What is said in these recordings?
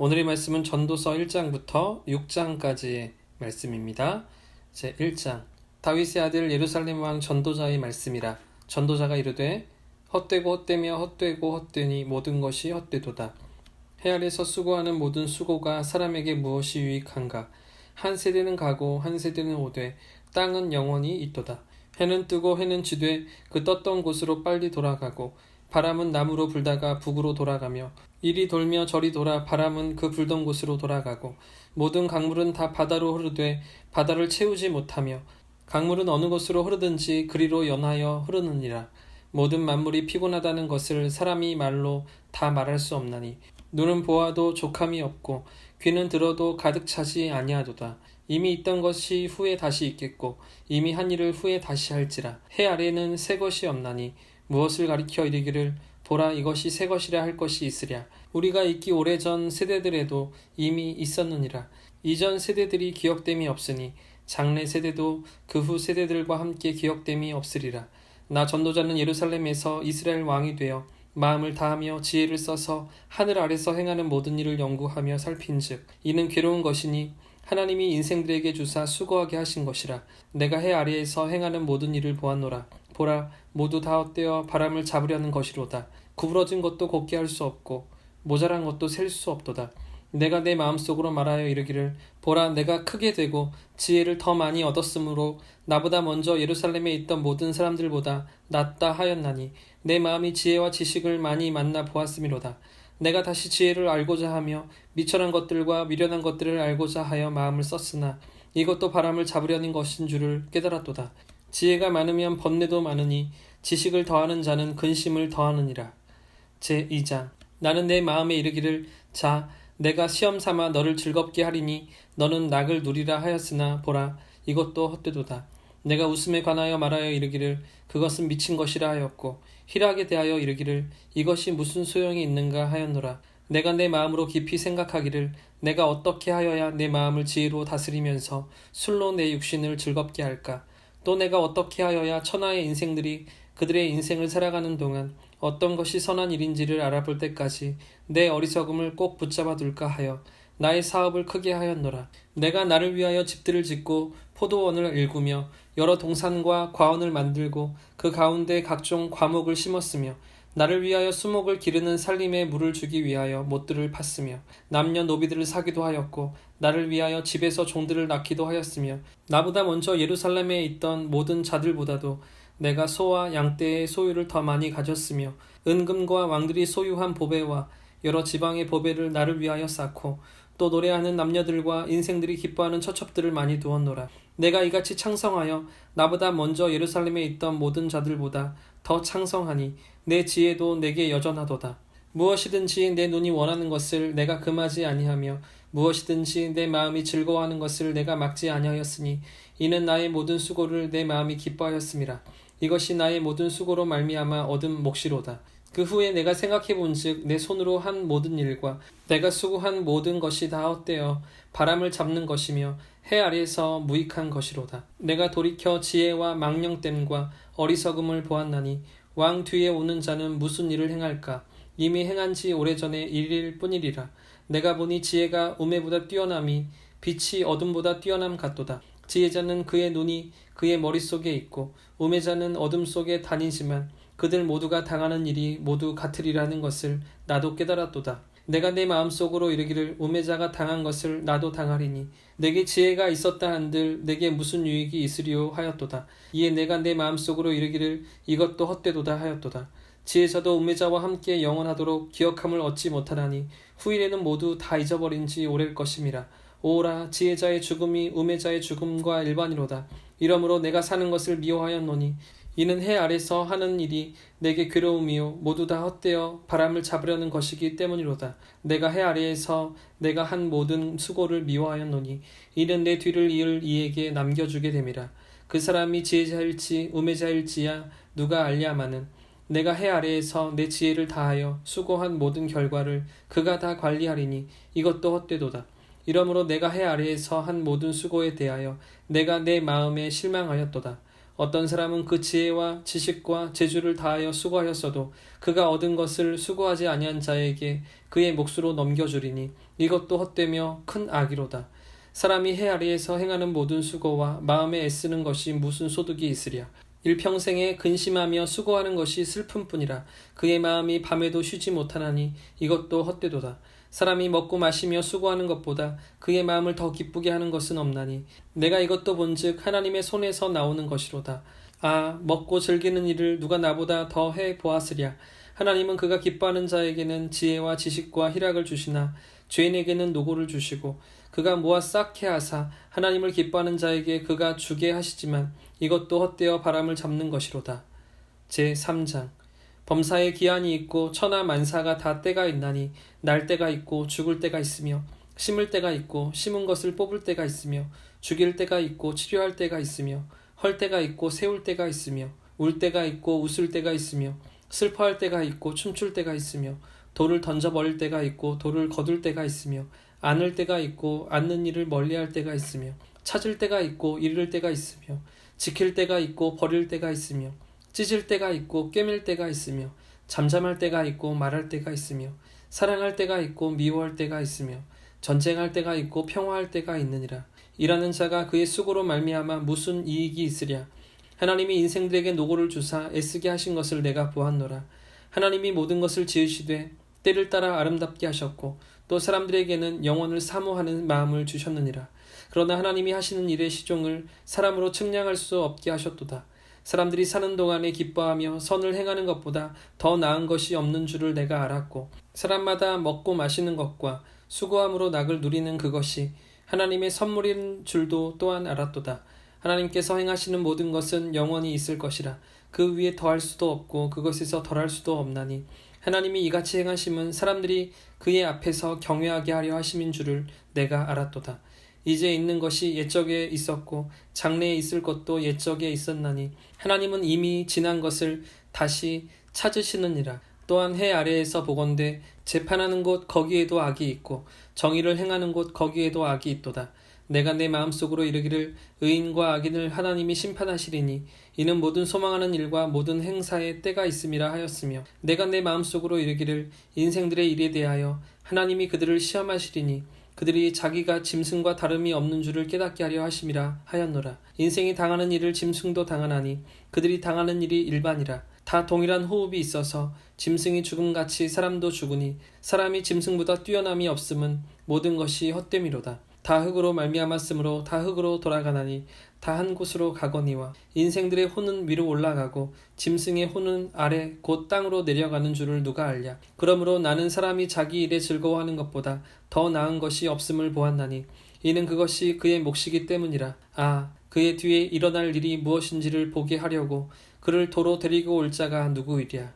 오늘의 말씀은 전도서 1장부터 6장까지의 말씀입니다. 제1장 다윗의 아들 예루살렘 왕 전도자의 말씀이라. 전도자가 이르되 헛되고 헛되며 헛되고 헛되니 모든 것이 헛되도다. 해 아래서 수고하는 모든 수고가 사람에게 무엇이 유익한가. 한 세대는 가고 한 세대는 오되 땅은 영원히 있도다. 해는 뜨고 해는 지되 그 떴던 곳으로 빨리 돌아가고 바람은 남으로 불다가 북으로 돌아가며 이리 돌며 저리 돌아 바람은 그 불던 곳으로 돌아가고 모든 강물은 다 바다로 흐르되 바다를 채우지 못하며 강물은 어느 곳으로 흐르든지 그리로 연하여 흐르느니라. 모든 만물이 피곤하다는 것을 사람이 말로 다 말할 수 없나니 눈은 보아도 족함이 없고 귀는 들어도 가득 차지 아니하도다. 이미 있던 것이 후에 다시 있겠고 이미 한 일을 후에 다시 할지라. 해 아래에는 새 것이 없나니 무엇을 가리켜 이르기를 보라 이것이 새 것이라 할 것이 있으랴. 우리가 있기 오래전 세대들에도 이미 있었느니라. 이전 세대들이 기억됨이 없으니 장래 세대도 그 후 세대들과 함께 기억됨이 없으리라. 나 전도자는 예루살렘에서 이스라엘 왕이 되어 마음을 다하며 지혜를 써서 하늘 아래서 행하는 모든 일을 연구하며 살핀즉 이는 괴로운 것이니 하나님이 인생들에게 주사 수고하게 하신 것이라. 내가 해 아래에서 행하는 모든 일을 보았노라. 보라 모두 다 헛되어 바람을 잡으려는 것이로다. 구부러진 것도 곱게 할 수 없고 모자란 것도 셀 수 없도다. 내가 내 마음속으로 말하여 이르기를 보라 내가 크게 되고 지혜를 더 많이 얻었으므로 나보다 먼저 예루살렘에 있던 모든 사람들보다 낫다 하였나니 내 마음이 지혜와 지식을 많이 만나 보았음이로다. 내가 다시 지혜를 알고자 하며 미천한 것들과 미련한 것들을 알고자 하여 마음을 썼으나 이것도 바람을 잡으려는 것인 줄을 깨달았도다. 지혜가 많으면 번뇌도 많으니 지식을 더하는 자는 근심을 더하느니라. 제2장 나는 내 마음에 이르기를 자 내가 시험 삼아 너를 즐겁게 하리니 너는 낙을 누리라 하였으나 보라 이것도 헛되도다. 내가 웃음에 관하여 말하여 이르기를 그것은 미친 것이라 하였고 희락에 대하여 이르기를 이것이 무슨 소용이 있는가 하였노라. 내가 내 마음으로 깊이 생각하기를 내가 어떻게 하여야 내 마음을 지혜로 다스리면서 술로 내 육신을 즐겁게 할까. 또 내가 어떻게 하여야 천하의 인생들이 그들의 인생을 살아가는 동안 어떤 것이 선한 일인지를 알아볼 때까지 내 어리석음을 꼭 붙잡아 둘까 하여 나의 사업을 크게 하였노라. 내가 나를 위하여 집들을 짓고 포도원을 일구며 여러 동산과 과원을 만들고 그 가운데 각종 과목을 심었으며 나를 위하여 수목을 기르는 살림에 물을 주기 위하여 못들을 팠으며 남녀 노비들을 사기도 하였고 나를 위하여 집에서 종들을 낳기도 하였으며 나보다 먼저 예루살렘에 있던 모든 자들보다도 내가 소와 양떼의 소유를 더 많이 가졌으며 은금과 왕들이 소유한 보배와 여러 지방의 보배를 나를 위하여 쌓고 또 노래하는 남녀들과 인생들이 기뻐하는 처첩들을 많이 두었노라. 내가 이같이 창성하여 나보다 먼저 예루살렘에 있던 모든 자들보다 더 창성하니 내 지혜도 내게 여전하도다. 무엇이든지 내 눈이 원하는 것을 내가 금하지 아니하며 무엇이든지 내 마음이 즐거워하는 것을 내가 막지 아니하였으니 이는 나의 모든 수고를 내 마음이 기뻐하였음이라. 이것이 나의 모든 수고로 말미암아 얻은 몫이로다. 그 후에 내가 생각해 본즉 내 손으로 한 모든 일과 내가 수고한 모든 것이 다 헛되어 바람을 잡는 것이며 해 아래에서 무익한 것이로다. 내가 돌이켜 지혜와 망령됨과 어리석음을 보았나니 왕 뒤에 오는 자는 무슨 일을 행할까. 이미 행한 지 오래전에 일일 뿐이리라. 내가 보니 지혜가 우매보다 뛰어남이 빛이 어둠보다 뛰어남 같도다. 지혜자는 그의 눈이 그의 머릿속에 있고 우매자는 어둠 속에 다니지만 그들 모두가 당하는 일이 모두 같으리라는 것을 나도 깨달았도다. 내가 내 마음속으로 이르기를 우매자가 당한 것을 나도 당하리니 내게 지혜가 있었다 한들 내게 무슨 유익이 있으리요 하였도다. 이에 내가 내 마음속으로 이르기를 이것도 헛되도다 하였도다. 지혜자도 우매자와 함께 영원하도록 기억함을 얻지 못하나니 후일에는 모두 다 잊어버린 지 오래일 것임이라. 오라 지혜자의 죽음이 우매자의 죽음과 일반이로다. 이러므로 내가 사는 것을 미워하였노니 이는 해 아래서 하는 일이 내게 괴로움이요 모두 다 헛되어 바람을 잡으려는 것이기 때문이로다. 내가 해 아래에서 내가 한 모든 수고를 미워하였노니 이는 내 뒤를 이을 이에게 남겨주게 됨이라. 그 사람이 지혜자일지 우매자일지야 누가 알랴마는 내가 해 아래에서 내 지혜를 다하여 수고한 모든 결과를 그가 다 관리하리니 이것도 헛되도다. 이러므로 내가 해 아래에서 한 모든 수고에 대하여 내가 내 마음에 실망하였도다. 어떤 사람은 그 지혜와 지식과 재주를 다하여 수고하였어도 그가 얻은 것을 수고하지 아니한 자에게 그의 몫으로 넘겨주리니 이것도 헛되며 큰 악이로다. 사람이 해 아래에서 행하는 모든 수고와 마음에 애쓰는 것이 무슨 소득이 있으랴. 일평생에 근심하며 수고하는 것이 슬픔뿐이라. 그의 마음이 밤에도 쉬지 못하나니 이것도 헛되도다. 사람이 먹고 마시며 수고하는 것보다 그의 마음을 더 기쁘게 하는 것은 없나니 내가 이것도 본즉 하나님의 손에서 나오는 것이로다. 아, 먹고 즐기는 일을 누가 나보다 더 해 보았으랴. 하나님은 그가 기뻐하는 자에게는 지혜와 지식과 희락을 주시나 죄인에게는 노고를 주시고 그가 모아 쌓게 하사 하나님을 기뻐하는 자에게 그가 주게 하시지만 이것도 헛되어 바람을 잡는 것이로다. 제3장 범사에 기한이 있고 천하 만사가 다 때가 있나니 날 때가 있고 죽을 때가 있으며 심을 때가 있고 심은 것을 뽑을 때가 있으며 죽일 때가 있고 치료할 때가 있으며 헐 때가 있고 세울 때가 있으며 울 때가 있고 웃을 때가 있으며 슬퍼할 때가 있고 춤출 때가 있으며 돌을 던져버릴 때가 있고 돌을 거둘 때가 있으며 안을 때가 있고 앉는 일을 멀리할 때가 있으며 찾을 때가 있고 잃을 때가 있으며 지킬 때가 있고 버릴 때가 있으며 찢을 때가 있고 꿰맬 때가 있으며 잠잠할 때가 있고 말할 때가 있으며 사랑할 때가 있고 미워할 때가 있으며 전쟁할 때가 있고 평화할 때가 있느니라. 일하는 자가 그의 수고로 말미암아 무슨 이익이 있으랴. 하나님이 인생들에게 노고를 주사 애쓰게 하신 것을 내가 보았노라. 하나님이 모든 것을 지으시되 때를 따라 아름답게 하셨고 또 사람들에게는 영원을 사모하는 마음을 주셨느니라. 그러나 하나님이 하시는 일의 시종을 사람으로 측량할 수 없게 하셨도다. 사람들이 사는 동안에 기뻐하며 선을 행하는 것보다 더 나은 것이 없는 줄을 내가 알았고 사람마다 먹고 마시는 것과 수고함으로 낙을 누리는 그것이 하나님의 선물인 줄도 또한 알았도다. 하나님께서 행하시는 모든 것은 영원히 있을 것이라. 그 위에 더할 수도 없고 그것에서 덜할 수도 없나니 하나님이 이같이 행하심은 사람들이 그의 앞에서 경외하게 하려 하심인 줄을 내가 알았도다. 이제 있는 것이 옛적에 있었고 장래에 있을 것도 옛적에 있었나니 하나님은 이미 지난 것을 다시 찾으시느니라. 또한 해 아래에서 보건대 재판하는 곳 거기에도 악이 있고 정의를 행하는 곳 거기에도 악이 있도다. 내가 내 마음속으로 이르기를 의인과 악인을 하나님이 심판하시리니 이는 모든 소망하는 일과 모든 행사에 때가 있음이라 하였으며 내가 내 마음속으로 이르기를 인생들의 일에 대하여 하나님이 그들을 시험하시리니 그들이 자기가 짐승과 다름이 없는 줄을 깨닫게 하려 하심이라 하였노라. 인생이 당하는 일을 짐승도 당하나니 그들이 당하는 일이 일반이라. 다 동일한 호흡이 있어서 짐승이 죽음같이 사람도 죽으니 사람이 짐승보다 뛰어남이 없음은 모든 것이 헛됨이로다. 다 흙으로 말미암았으므로 다 흙으로 돌아가나니 다 한 곳으로 가거니와 인생들의 혼은 위로 올라가고 짐승의 혼은 아래 곧 땅으로 내려가는 줄을 누가 알랴. 그러므로 나는 사람이 자기 일에 즐거워하는 것보다 더 나은 것이 없음을 보았나니 이는 그것이 그의 몫이기 때문이라. 아, 그의 뒤에 일어날 일이 무엇인지를 보게 하려고 그를 도로 데리고 올 자가 누구이랴.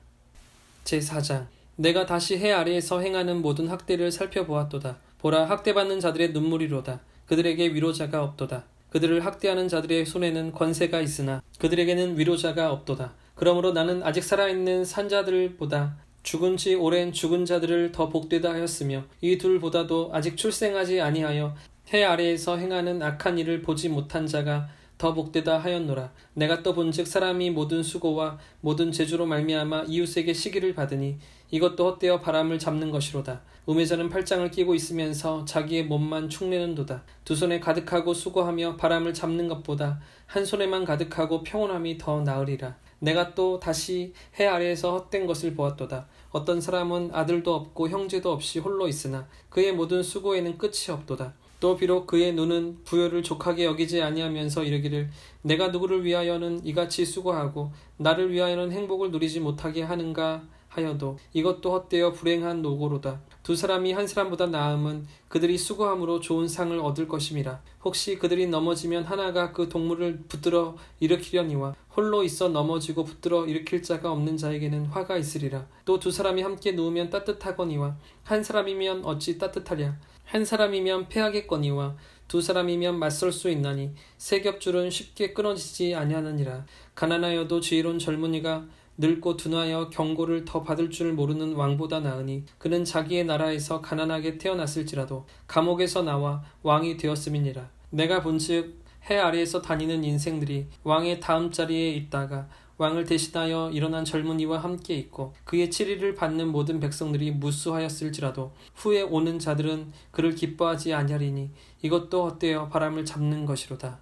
제4장 내가 다시 해 아래에서 행하는 모든 학대를 살펴보았도다. 보라, 학대받는 자들의 눈물이로다. 그들에게 위로자가 없도다. 그들을 학대하는 자들의 손에는 권세가 있으나 그들에게는 위로자가 없도다. 그러므로 나는 아직 살아있는 산자들보다 죽은 지 오랜 죽은 자들을 더 복되다 하였으며 이 둘보다도 아직 출생하지 아니하여 해 아래에서 행하는 악한 일을 보지 못한 자가 더 복되다 하였노라. 내가 또 본즉 사람이 모든 수고와 모든 재주로 말미암아 이웃에게 시기를 받으니 이것도 헛되어 바람을 잡는 것이로다. 우매자는 팔짱을 끼고 있으면서 자기의 몸만 축내는도다. 두 손에 가득하고 수고하며 바람을 잡는 것보다 한 손에만 가득하고 평온함이 더 나으리라. 내가 또 다시 해 아래에서 헛된 것을 보았도다. 어떤 사람은 아들도 없고 형제도 없이 홀로 있으나 그의 모든 수고에는 끝이 없도다. 또 비록 그의 눈은 부요를 족하게 여기지 아니하면서 이르기를 내가 누구를 위하여는 이같이 수고하고 나를 위하여는 행복을 누리지 못하게 하는가 하여도 이것도 헛되어 불행한 노고로다. 두 사람이 한 사람보다 나음은 그들이 수고함으로 좋은 상을 얻을 것임이라. 혹시 그들이 넘어지면 하나가 그 동물을 붙들어 일으키려니와 홀로 있어 넘어지고 붙들어 일으킬 자가 없는 자에게는 화가 있으리라. 또 두 사람이 함께 누우면 따뜻하거니와 한 사람이면 어찌 따뜻하랴. 한 사람이면 패하겠거니와 두 사람이면 맞설 수 있나니 세 겹줄은 쉽게 끊어지지 아니하느니라. 가난하여도 지혜로운 젊은이가 늙고 둔하여 경고를 더 받을 줄 모르는 왕보다 나으니 그는 자기의 나라에서 가난하게 태어났을지라도 감옥에서 나와 왕이 되었음이니라. 내가 본즉 해 아래에서 다니는 인생들이 왕의 다음 자리에 있다가 왕을 대신하여 일어난 젊은이와 함께 있고 그의 치리를 받는 모든 백성들이 무수하였을지라도 후에 오는 자들은 그를 기뻐하지 아니하리니 이것도 헛되어 바람을 잡는 것이로다.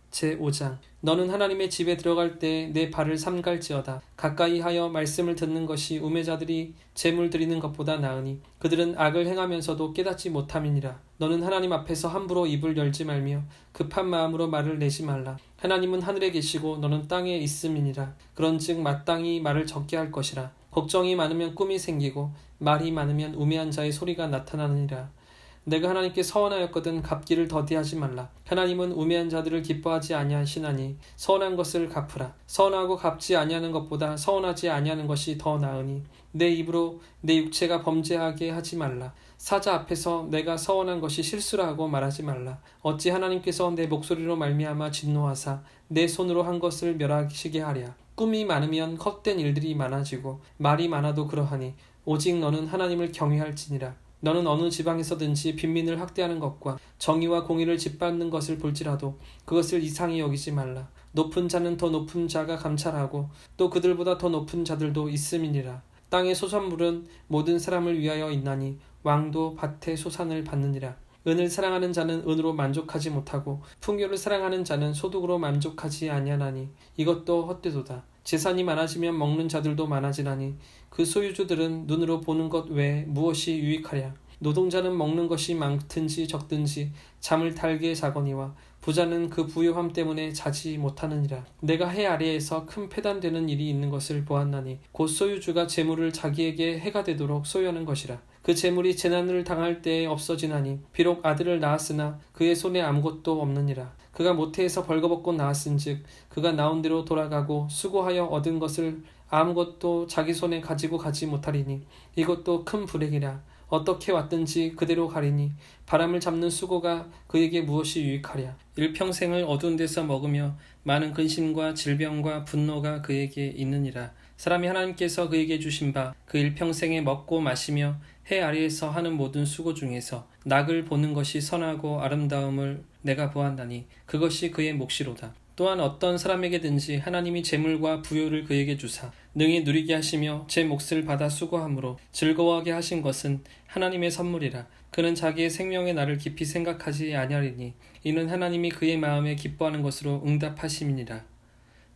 제5장 너는 하나님의 집에 들어갈 때 내 발을 삼갈지어다. 가까이 하여 말씀을 듣는 것이 우매자들이 제물 드리는 것보다 나으니 그들은 악을 행하면서도 깨닫지 못함이니라. 너는 하나님 앞에서 함부로 입을 열지 말며 급한 마음으로 말을 내지 말라. 하나님은 하늘에 계시고 너는 땅에 있음이니라. 그런즉 마땅히 말을 적게 할 것이라. 걱정이 많으면 꿈이 생기고 말이 많으면 우매한 자의 소리가 나타나느니라. 내가 하나님께 서원하였거든 갚기를 더디하지 말라. 하나님은 우매한 자들을 기뻐하지 아니하시나니 서원한 것을 갚으라. 서원하고 갚지 아니하는 것보다 서원하지 아니하는 것이 더 나으니 내 입으로 내 육체가 범죄하게 하지 말라. 사자 앞에서 내가 서원한 것이 실수라고 말하지 말라. 어찌 하나님께서 내 목소리로 말미암아 진노하사 내 손으로 한 것을 멸하시게 하랴. 꿈이 많으면 헛된 일들이 많아지고 말이 많아도 그러하니 오직 너는 하나님을 경외할지니라. 너는 어느 지방에서든지 빈민을 학대하는 것과 정의와 공의를 짓밟는 것을 볼지라도 그것을 이상히 여기지 말라. 높은 자는 더 높은 자가 감찰하고 또 그들보다 더 높은 자들도 있음이니라. 땅의 소산물은 모든 사람을 위하여 있나니 왕도 밭의 소산을 받느니라. 은을 사랑하는 자는 은으로 만족하지 못하고 풍요를 사랑하는 자는 소득으로 만족하지 아니하나니 이것도 헛되도다. 재산이 많아지면 먹는 자들도 많아지나니 그 소유주들은 눈으로 보는 것 외에 무엇이 유익하랴. 노동자는 먹는 것이 많든지 적든지 잠을 달게 자거니와 부자는 그 부요함 때문에 자지 못하느니라. 내가 해 아래에서 큰 패단되는 일이 있는 것을 보았나니 곧 소유주가 재물을 자기에게 해가 되도록 소유하는 것이라. 그 재물이 재난을 당할 때에 없어지나니 비록 아들을 낳았으나 그의 손에 아무것도 없느니라. 그가 모태에서 벌거벗고 낳았은즉 그가 나온 대로 돌아가고 수고하여 얻은 것을 아무것도 자기 손에 가지고 가지 못하리니 이것도 큰 불행이라. 어떻게 왔든지 그대로 가리니 바람을 잡는 수고가 그에게 무엇이 유익하랴. 일평생을 어두운 데서 먹으며 많은 근심과 질병과 분노가 그에게 있느니라. 사람이 하나님께서 그에게 주신 바 그 일평생에 먹고 마시며 해 아래에서 하는 모든 수고 중에서 낙을 보는 것이 선하고 아름다움을 내가 보았나니 그것이 그의 몫이로다. 또한 어떤 사람에게든지 하나님이 재물과 부요를 그에게 주사 능히 누리게 하시며 제 몫을 받아 수고함으로 즐거워하게 하신 것은 하나님의 선물이라. 그는 자기의 생명의 날을 깊이 생각하지 아니하리니 이는 하나님이 그의 마음에 기뻐하는 것으로 응답하심이니라.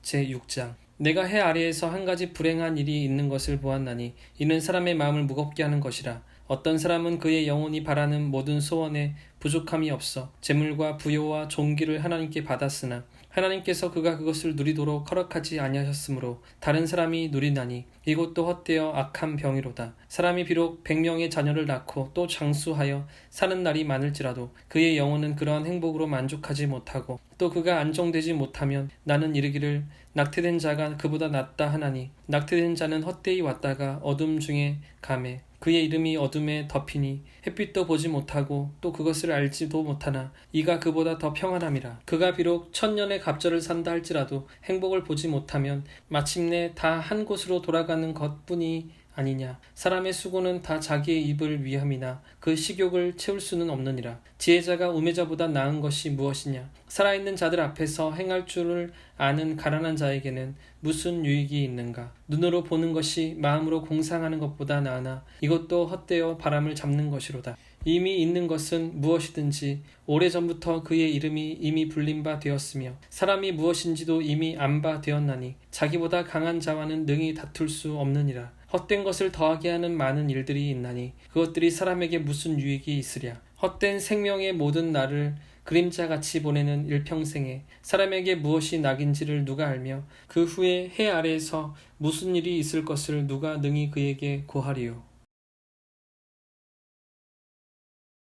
제6장 내가 해 아래에서 한 가지 불행한 일이 있는 것을 보았나니 이는 사람의 마음을 무겁게 하는 것이라. 어떤 사람은 그의 영혼이 바라는 모든 소원에 부족함이 없어 재물과 부요와 존귀를 하나님께 받았으나 하나님께서 그가 그것을 누리도록 허락하지 아니하셨으므로 다른 사람이 누리나니 이것도 헛되어 악한 병이로다. 사람이 비록 100명의 자녀를 낳고 또 장수하여 사는 날이 많을지라도 그의 영혼은 그러한 행복으로 만족하지 못하고 또 그가 안정되지 못하면 나는 이르기를 낙태된 자가 그보다 낫다 하나니 낙태된 자는 헛되이 왔다가 어둠 중에 가매 그의 이름이 어둠에 덮이니 햇빛도 보지 못하고 또 그것을 알지도 못하나 이가 그보다 더 평안함이라. 그가 비록 1000년의 갑절을 산다 할지라도 행복을 보지 못하면 마침내 다 한 곳으로 돌아가는 것뿐이 아니냐. 사람의 수고는 다 자기의 입을 위함이나 그 식욕을 채울 수는 없느니라. 지혜자가 우매자보다 나은 것이 무엇이냐. 살아있는 자들 앞에서 행할 줄을 아는 가난한 자에게는 무슨 유익이 있는가. 눈으로 보는 것이 마음으로 공상하는 것보다 나으나 이것도 헛되어 바람을 잡는 것이로다. 이미 있는 것은 무엇이든지 오래전부터 그의 이름이 이미 불린 바 되었으며 사람이 무엇인지도 이미 안 바 되었나니 자기보다 강한 자와는 능히 다툴 수 없느니라. 헛된 것을 더하게 하는 많은 일들이 있나니 그것들이 사람에게 무슨 유익이 있으랴. 헛된 생명의 모든 날을 그림자같이 보내는 일평생에 사람에게 무엇이 낙인지를 누가 알며 그 후에 해 아래에서 무슨 일이 있을 것을 누가 능히 그에게 고하리요.